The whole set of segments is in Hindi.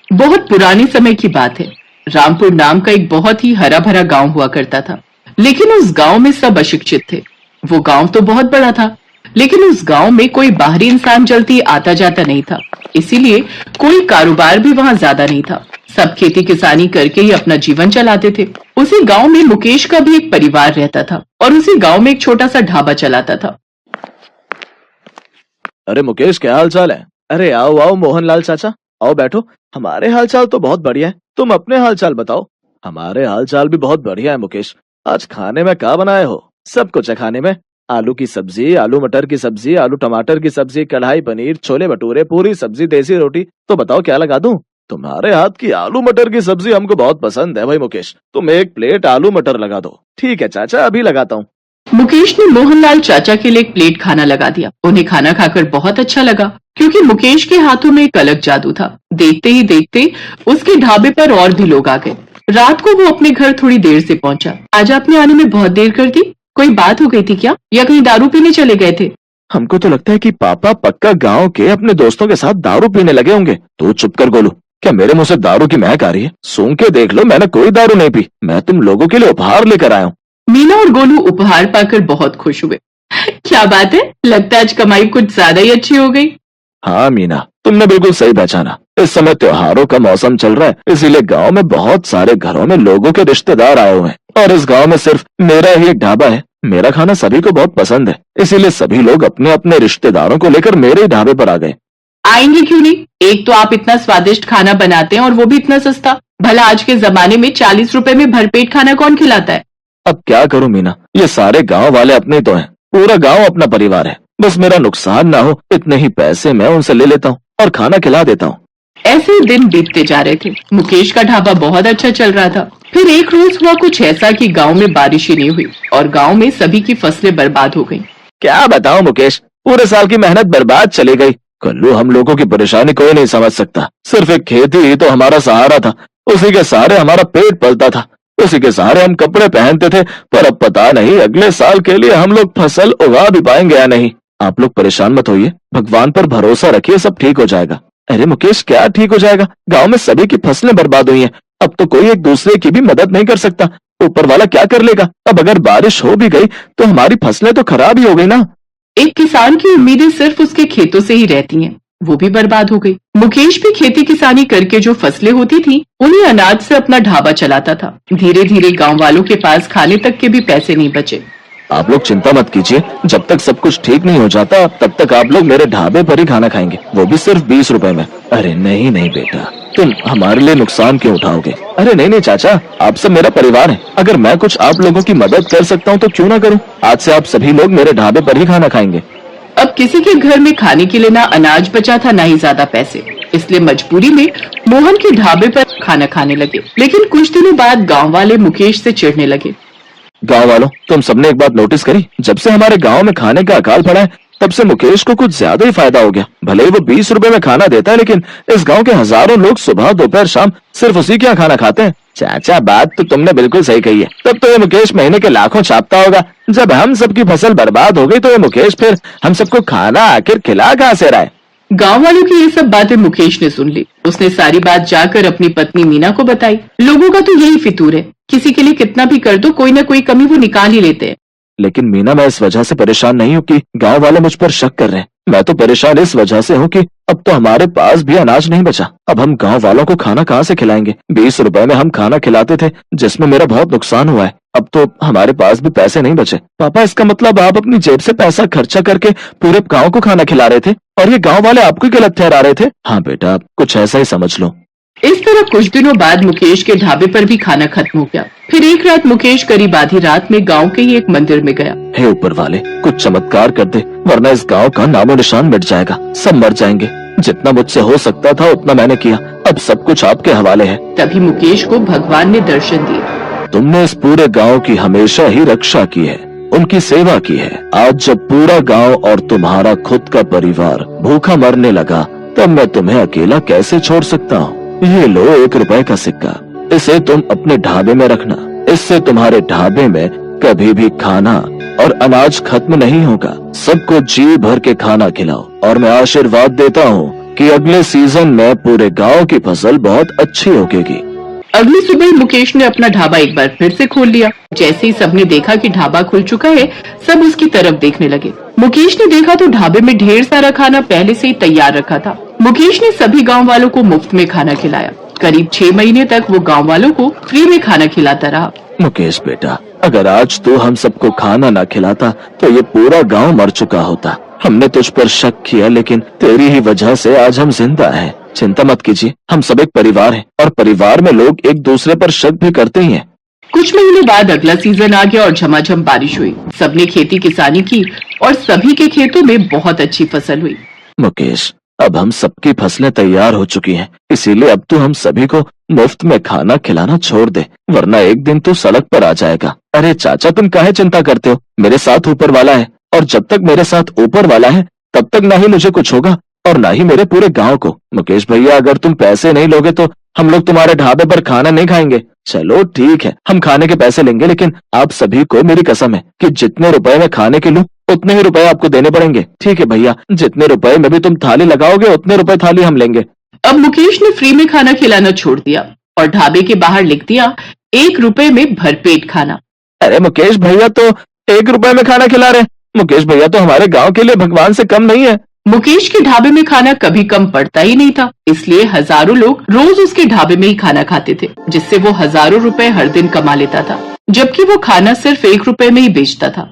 बहुत पुराने समय की बात है। रामपुर नाम का एक बहुत ही हरा भरा गांव हुआ करता था, लेकिन उस गांव में सब अशिक्षित थे। वो गांव तो बहुत बड़ा था, लेकिन उस गांव में कोई बाहरी इंसान जल्दी आता जाता नहीं था, इसीलिए कोई कारोबार भी वहां ज्यादा नहीं था। सब खेती किसानी करके ही अपना जीवन चलाते थे। उसी गांव में मुकेश का भी एक परिवार रहता था और उसी गांव में एक छोटा सा ढाबा चलाता था। अरे मुकेश, क्या हाल चाल है? अरे आओ आओ मोहनलाल चाचा, आओ बैठो। हमारे हाल चाल तो बहुत बढ़िया है, तुम अपने हाल चाल बताओ। हमारे हाल चाल भी बहुत बढ़िया है मुकेश। आज खाने में क्या बनाए हो? सब कुछ है खाने में। आलू की सब्जी, आलू मटर की सब्जी, आलू टमाटर की सब्जी, कढ़ाई पनीर, छोले भटूरे, पूरी सब्जी, देसी रोटी। तो बताओ क्या लगा दूं? तुम्हारे हाथ की आलू मटर की सब्जी हमको बहुत पसंद है भाई मुकेश। तुम एक प्लेट आलू मटर लगा दो। ठीक है चाचा, अभी लगाता हूँ। मुकेश ने मोहनलाल चाचा के लिए एक प्लेट खाना लगा दिया। उन्हें खाना खाकर बहुत अच्छा लगा, क्योंकि मुकेश के हाथों में एक अलग जादू था। देखते ही देखते उसके ढाबे पर और भी लोग आ गए। रात को वो अपने घर थोड़ी देर से पहुंचा। आज आपने आने में बहुत देर कर दी, कोई बात हो गई थी क्या, या कहीं दारू पीने चले गए थे? हमको तो लगता है कि पापा पक्का गांव के अपने दोस्तों के साथ दारू पीने लगे होंगे। तू चुप कर गोलू, क्या मेरे मुंह से दारू की महक आ रही है? सूंघ के देख लो, मैंने कोई दारू नहीं पी। मैं तुम लोगों के लिए उपहार लेकर आया हूँ। मीना और गोलू उपहार पाकर बहुत खुश हुए। क्या बात है, लगता है आज कमाई कुछ ज्यादा ही अच्छी हो गई। हाँ मीना, तुमने बिल्कुल सही पहचाना। इस समय त्योहारों का मौसम चल रहा है, इसीलिए गांव में बहुत सारे घरों में लोगों के रिश्तेदार आए हुए हैं। और इस गांव में सिर्फ मेरा ही एक ढाबा है। मेरा खाना सभी को बहुत पसंद है, इसीलिए सभी लोग अपने अपने रिश्तेदारों को लेकर मेरे ही ढाबे पर आ गए। आएंगे क्यों नहीं, एक तो आप इतना स्वादिष्ट खाना बनाते हैं और वो भी इतना सस्ता। भला आज के जमाने में 40 रुपए में भरपेट खाना कौन खिलाता है? अब क्या करूं मीना, ये सारे गांव वाले अपने तो हैं। पूरा गांव अपना परिवार है। बस मेरा नुकसान ना हो इतने ही पैसे मैं उनसे ले लेता हूँ और खाना खिला देता हूँ। ऐसे ही दिन बीतते जा रहे थे। मुकेश का ढाबा बहुत अच्छा चल रहा था। फिर एक रोज हुआ कुछ ऐसा कि गांव में बारिश ही नहीं हुई और गांव में सभी की फसलें बर्बाद हो गईं। क्या बताऊं मुकेश, पूरे साल की मेहनत बर्बाद चली गई। कल्लू, हम लोगों की परेशानी कोई नहीं समझ सकता। सिर्फ एक खेती ही तो हमारा सहारा था, उसी के सहारे हमारा पेट पलता था, उसी के सहारे हम कपड़े पहनते थे। पर अब पता नहीं अगले साल के लिए हम लोग फसल उगा भी पाएंगे या नहीं। आप लोग परेशान मत होइए, भगवान पर भरोसा रखिए, सब ठीक हो जाएगा। अरे मुकेश, क्या ठीक हो जाएगा? गांव में सभी की फसलें बर्बाद हुई हैं। अब तो कोई एक दूसरे की भी मदद नहीं कर सकता। ऊपर वाला क्या कर लेगा? अब अगर बारिश हो भी गई तो हमारी फसलें तो खराब ही हो गई ना। एक किसान की उम्मीदें सिर्फ उसके खेतों से ही रहती हैं, वो भी बर्बाद हो गई। मुकेश भी खेती किसानी करके जो फसलें होती थी उन्हीं अनाज से अपना ढाबा चलाता था। धीरे धीरे गांव वालों के पास खाने तक के भी पैसे नहीं बचे। आप लोग चिंता मत कीजिए, जब तक सब कुछ ठीक नहीं हो जाता तब तक आप लोग मेरे ढाबे पर ही खाना खाएंगे, वो भी सिर्फ 20 रुपए में। अरे नहीं नहीं बेटा, तुम हमारे लिए नुकसान क्यों उठाओगे? अरे नहीं नहीं चाचा, आप सब मेरा परिवार है। अगर मैं कुछ आप लोगों की मदद कर सकता हूँ तो क्यों ना करूँ। आज से आप सभी लोग मेरे ढाबे पर ही खाना खाएंगे। अब किसी के घर में खाने के लिए ना अनाज बचा था, ना ही ज्यादा पैसे, इसलिए मजबूरी में मोहन के ढाबे पर खाना खाने लगे। लेकिन कुछ दिनों बाद गांव वाले मुकेश से चिढ़ने लगे। गांव वालों, तुम सबने एक बात नोटिस करी? जब से हमारे गांव में खाने का अकाल पड़ा है तब से मुकेश को कुछ ज्यादा ही फायदा हो गया। भले ही वो 20 रुपए में खाना देता है, लेकिन इस गांव के हजारों लोग सुबह दोपहर शाम सिर्फ उसी के यहाँ खाना खाते हैं। चाचा, बात तो तुमने बिल्कुल सही कही है। तब तो ये मुकेश महीने के लाखों छापता होगा। जब हम सबकी फसल बर्बाद हो गई तो ये मुकेश फिर हम सबको खाना आखिर खिला कहाँ से रहा है? गांव वालों की ये सब बातें मुकेश ने सुन ली। उसने सारी बात जाकर अपनी पत्नी मीना को बताई। लोगों का तो यही फितूर है, किसी के लिए कितना भी कर दो, कोई ना कोई कमी वो निकाल ही लेते हैं। लेकिन मीना, मैं इस वजह से परेशान नहीं हूँ कि गांव वाले मुझ पर शक कर रहे हैं। मैं तो परेशान इस वजह से हूँ कि अब तो हमारे पास भी अनाज नहीं बचा। अब हम गांव वालों को खाना कहाँ से खिलाएंगे? 20 रुपए में हम खाना खिलाते थे, जिसमें मेरा बहुत नुकसान हुआ है। अब तो हमारे पास भी पैसे नहीं बचे। पापा, इसका मतलब आप अपनी जेब से पैसा खर्चा करके पूरे गांव को खाना खिला रहे थे और ये गांव वाले आपको गलत ठहरा रहे थे? हाँ बेटा, कुछ ऐसा ही समझ लो। इस तरह कुछ दिनों बाद मुकेश के ढाबे पर भी खाना खत्म हो गया। फिर एक रात मुकेश करीब आधी रात में गांव के ही एक मंदिर में गया। हे ऊपर वाले, कुछ चमत्कार कर दे, वरना इस गांव का नामो निशान मिट जाएगा। सब मर जाएंगे। जितना मुझसे हो सकता था उतना मैंने किया, अब सब कुछ आपके हवाले है। तभी मुकेश को भगवान ने दर्शन दिए। तुमने इस पूरे गांव की हमेशा ही रक्षा की है, उनकी सेवा की है। आज जब पूरा गांव और तुम्हारा खुद का परिवार भूखा मरने लगा, तब मैं तुम्हें अकेला कैसे छोड़ सकता हूँ? ये लो 1 रुपए का सिक्का, इसे तुम अपने ढाबे में रखना। इससे तुम्हारे ढाबे में कभी भी खाना और अनाज खत्म नहीं होगा। सबको जी भर के खाना खिलाओ और मैं आशीर्वाद देता हूँ कि अगले सीजन में पूरे गांव की फसल बहुत अच्छी उगेगी। अगली सुबह मुकेश ने अपना ढाबा एक बार फिर से खोल लिया। जैसे ही सबने देखा कि ढाबा खुल चुका है, सब उसकी तरफ देखने लगे। मुकेश ने देखा तो ढाबे में ढेर सारा खाना पहले से ही तैयार रखा था। मुकेश ने सभी गांव वालों को मुफ्त में खाना खिलाया। करीब 6 महीने तक वो गांव वालों को फ्री में खाना खिलाता रहा। मुकेश बेटा, अगर आज तू हम सबको खाना ना खिलाता तो ये पूरा गांव मर चुका होता। हमने तुझ पर शक किया, लेकिन तेरी ही वजह से आज हम जिंदा हैं। चिंता मत कीजिए, हम सब एक परिवार हैं और परिवार में लोग एक दूसरे पर शक भी करते ही हैं। कुछ महीने बाद अगला सीजन आ गया और झमाझम बारिश हुई। सबने खेती किसानी की और सभी के खेतों में बहुत अच्छी फसल हुई। मुकेश, अब हम सबकी फसलें तैयार हो चुकी हैं, इसीलिए अब तू हम सभी को मुफ्त में खाना खिलाना छोड़ दे, वरना एक दिन तू सड़क पर आ जाएगा। अरे चाचा, तुम काहे चिंता करते हो? मेरे साथ ऊपर वाला है, और जब तक मेरे साथ ऊपर वाला है तब तक ना ही मुझे कुछ होगा और ना ही मेरे पूरे गांव को। मुकेश भैया, अगर तुम पैसे नहीं लोगे तो हम लोग तुम्हारे ढाबे पर खाना नहीं खाएंगे। चलो ठीक है, हम खाने के पैसे लेंगे, लेकिन आप सभी को मेरी कसम है कि जितने रुपए मैं खाने के लूं उतने ही रुपए आपको देने पड़ेंगे। ठीक है भैया, जितने रुपए में भी तुम थाली लगाओगे उतने रुपए थाली हम लेंगे। अब मुकेश ने फ्री में खाना खिलाना छोड़ दिया और ढाबे के बाहर लिख दिया, 1 रुपए में भरपेट खाना। अरे मुकेश भैया तो 1 रुपए में खाना खिला रहे। मुकेश भैया तो हमारे गांव के लिए भगवान से कम नहीं है। मुकेश के ढाबे में खाना कभी कम पड़ता ही नहीं था, इसलिए हजारों लोग रोज उसके ढाबे में ही खाना खाते थे, जिससे वो हजारों रुपए हर दिन कमा लेता था, जबकि वो खाना सिर्फ 1 रुपए में ही बेचता था।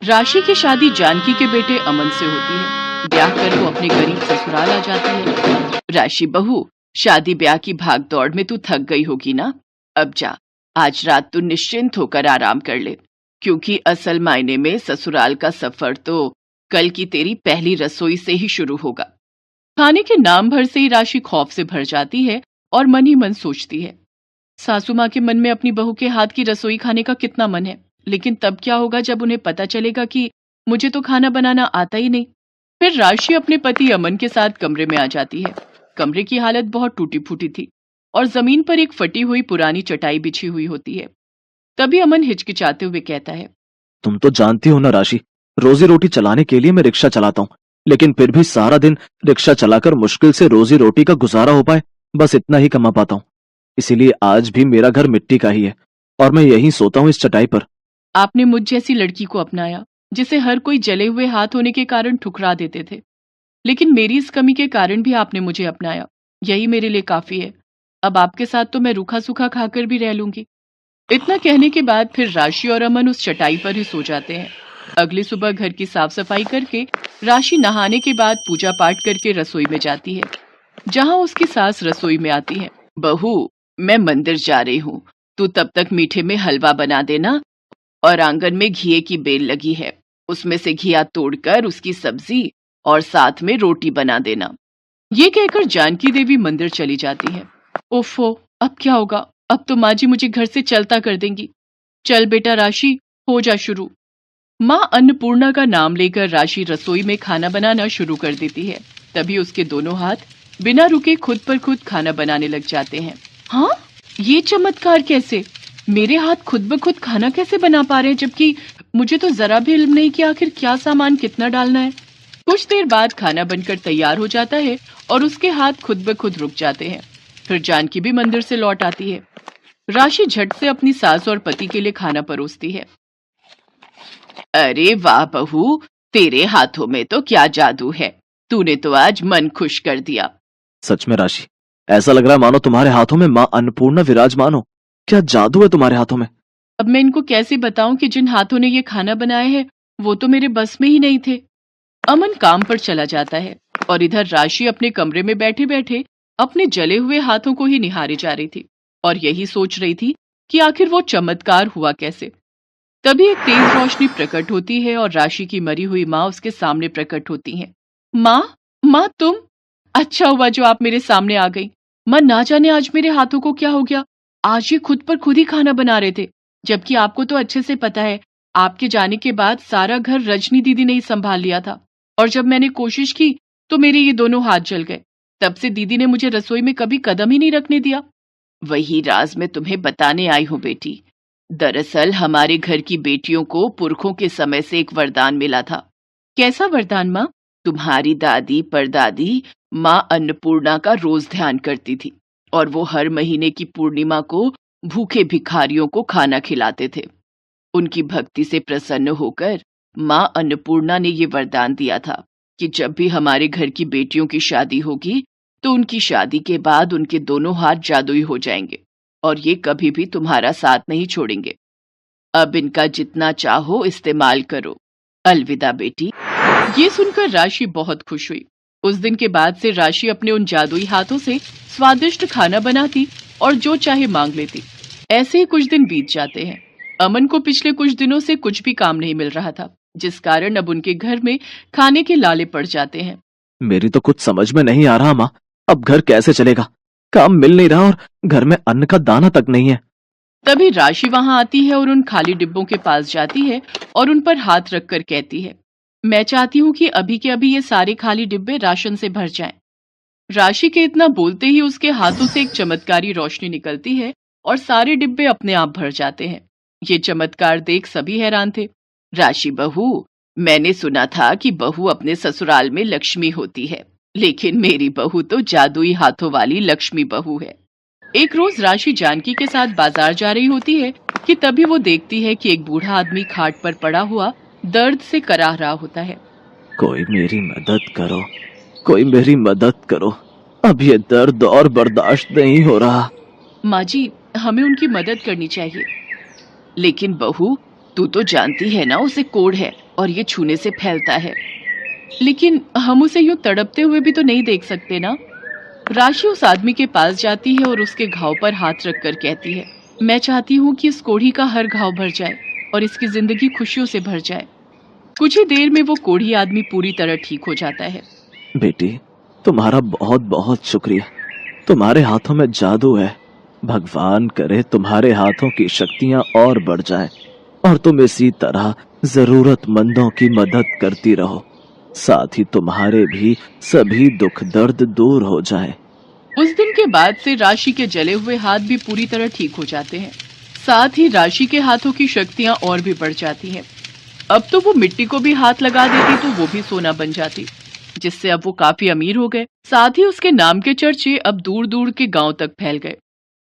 राशि की शादी जानकी के बेटे अमन से होती है। ब्याह कर वो अपने गरीब ससुराल आ जाती है। राशि बहू, शादी ब्याह की भाग दौड़ में तू थक गई होगी ना? अब जा, आज रात तू निश्चिंत होकर आराम कर ले, क्योंकि असल मायने में ससुराल का सफर तो कल की तेरी पहली रसोई से ही शुरू होगा। खाने के नाम भर से ही राशि खौफ से भर जाती है और मन ही मन सोचती है, सासू माँ के मन में अपनी बहू के हाथ की रसोई खाने का कितना मन है, लेकिन तब क्या होगा जब उन्हें पता चलेगा कि मुझे तो खाना बनाना आता ही नहीं। फिर राशि अपने पति अमन के साथ कमरे में आ जाती है। कमरे की हालत बहुत टूटी फूटी थी और जमीन पर एक फटी हुई पुरानी चटाई बिछी हुई होती है। तभी अमन हिचकिचाते हुए कहता है, तुम तो जानती हो ना राशि, रोजी रोटी चलाने के लिए मैं रिक्शा चलाता हूँ, लेकिन फिर भी सारा दिन रिक्शा चलाकर मुश्किल से रोजी रोटी का गुजारा हो पाए, बस इतना ही कमा पाता हूँ। इसीलिए आज भी मेरा घर मिट्टी का ही है और मैं यहीं सोता हूँ इस चटाई पर। आपने मुझ जैसी लड़की को अपनाया जिसे हर कोई जले हुए हाथ होने के कारण ठुकरा देते थे, लेकिन मेरी इस कमी के कारण भी आपने मुझे अपनाया, यही मेरे लिए काफी है। अब आपके साथ तो मैं रूखा सूखा खाकर भी रह लूंगी। इतना कहने के बाद फिर राशि और अमन उस चटाई पर ही सो जाते हैं। अगली सुबह घर की साफ सफाई करके राशि नहाने के बाद पूजा पाठ करके रसोई में जाती है, जहां उसकी सास रसोई में आती है। बहू, मैं मंदिर जा रही हूँ, तू तब तक मीठे में हलवा बना देना, और आंगन में घिये की बेल लगी है, उसमें से घिया तोड़कर उसकी सब्जी और साथ में रोटी बना देना। ये कहकर जानकी देवी मंदिर चली जाती है। ओफो, अब क्या होगा? अब तो माँ जी मुझे घर से चलता कर देंगी। चल बेटा राशि, हो जा शुरू। माँ अन्नपूर्णा का नाम लेकर राशि रसोई में खाना बनाना शुरू कर देती है। तभी उसके दोनों हाथ बिना रुके खुद पर खुद खाना बनाने लग जाते हैं। हाँ, ये चमत्कार कैसे? मेरे हाथ खुद ब खुद खाना कैसे बना पा रहे हैं, जबकि मुझे तो जरा भी इल्म नहीं कि आखिर क्या सामान कितना डालना है। कुछ देर बाद खाना बनकर तैयार हो जाता है और उसके हाथ खुद ब खुद रुक जाते हैं। फिर जानकी भी मंदिर से लौट आती है। राशि झट से अपनी सास और पति के लिए खाना परोसती है। अरे वाह बहू, तेरे हाथों में तो क्या जादू है, तूने तो आज मन खुश कर दिया। सच में राशि, ऐसा लग रहा है मानो तुम्हारे हाथों में माँ अन्नपूर्णा विराजमान हो। क्या जादू है तुम्हारे हाथों में? अब मैं इनको कैसे बताऊं कि जिन हाथों ने ये खाना बनाया है वो तो मेरे बस में ही नहीं थे। अमन काम पर चला जाता है और इधर राशि अपने कमरे में बैठे बैठे अपने जले हुए हाथों को ही निहारे जा रही थी और यही सोच रही थी कि आखिर वो चमत्कार हुआ कैसे। तभी एक तेज रोशनी प्रकट होती है और राशि की मरी हुई माँ उसके सामने प्रकट होती है। माँ तुम? अच्छा हुआ जो आप मेरे सामने आ गई। माँ, ना जाने आज मेरे हाथों को क्या हो गया, आज ये खुद पर खुद ही खाना बना रहे थे, जबकि आपको तो अच्छे से पता है आपके जाने के बाद सारा घर रजनी दीदी ने ही संभाल लिया था, और जब मैंने कोशिश की तो मेरे ये दोनों हाथ जल गए। तब से दीदी ने मुझे रसोई में कभी कदम ही नहीं रखने दिया। वही राज मैं तुम्हें बताने आई हूँ बेटी, दरअसल हमारे घर की बेटियों को पुरखों के समय से एक वरदान मिला था। कैसा वरदान माँ? तुम्हारी दादी परदादी माँ अन्नपूर्णा का रोज ध्यान करती थी और वो हर महीने की पूर्णिमा को भूखे भिखारियों को खाना खिलाते थे। उनकी भक्ति से प्रसन्न होकर माँ अन्नपूर्णा ने ये वरदान दिया था कि जब भी हमारे घर की बेटियों की शादी होगी तो उनकी शादी के बाद उनके दोनों हाथ जादुई हो जाएंगे और ये कभी भी तुम्हारा साथ नहीं छोड़ेंगे। अब इनका जितना चाहो इस्तेमाल करो। अलविदा बेटी। ये सुनकर राशि बहुत खुश हुई। उस दिन के बाद से राशि अपने उन जादुई हाथों से स्वादिष्ट खाना बनाती और जो चाहे मांग लेती। ऐसे ही कुछ दिन बीत जाते हैं। अमन को पिछले कुछ दिनों से कुछ भी काम नहीं मिल रहा था, जिस कारण अब उनके घर में खाने के लाले पड़ जाते हैं। मेरी तो कुछ समझ में नहीं आ रहा माँ, अब घर कैसे चलेगा? काम मिल नहीं रहा और घर में अन्न का दाना तक नहीं है। तभी राशि वहां आती है और उन खाली डिब्बों के पास जाती है और उन पर हाथ रखकर कहती है, मैं चाहती हूँ कि अभी के अभी ये सारे खाली डिब्बे राशन से भर जाएं। राशि के इतना बोलते ही उसके हाथों से एक चमत्कारी रोशनी निकलती है और सारे डिब्बे अपने आप भर जाते हैं। ये चमत्कार देख सभी हैरान थे। राशि बहू, मैंने सुना था कि बहू अपने ससुराल में लक्ष्मी होती है, लेकिन मेरी बहू तो जादुई हाथों वाली लक्ष्मी बहू है। एक रोज राशि जानकी के साथ बाजार जा रही होती है कि तभी वो देखती है कि एक बूढ़ा आदमी खाट पर पड़ा हुआ दर्द से कराह रहा होता है। कोई मेरी मदद करो, कोई मेरी मदद करो, अब ये दर्द और बर्दाश्त नहीं हो रहा। माँ जी, हमें उनकी मदद करनी चाहिए। लेकिन बहू, तू तो जानती है ना उसे कोढ़ है और ये छूने से फैलता है। लेकिन हम उसे यूं तड़पते हुए भी तो नहीं देख सकते ना। राशि उस आदमी के पास जाती है और उसके घाव पर हाथ रखकर कहती है, मैं चाहती हूँ कि इस कोढ़ी का हर घाव भर जाए और इसकी जिंदगी खुशियों से भर जाए। कुछ ही देर में वो कोढ़ी आदमी पूरी तरह ठीक हो जाता है। बेटी, तुम्हारा बहुत बहुत शुक्रिया। तुम्हारे हाथों में जादू है। भगवान करे तुम्हारे हाथों की शक्तियां और बढ़ जाएं और तुम इसी तरह जरूरतमंदों की मदद करती रहो, साथ ही तुम्हारे भी सभी दुख दर्द दूर हो जाए। उस दिन के बाद से राशि के जले हुए हाथ भी पूरी तरह ठीक हो जाते हैं। साथ ही राशि के हाथों की शक्तियां और भी बढ़ जाती हैं। अब तो वो मिट्टी को भी हाथ लगा देती तो वो भी सोना बन जाती, जिससे अब वो काफी अमीर हो गए। साथ ही उसके नाम के चर्चे अब दूर दूर के गांव तक फैल गए।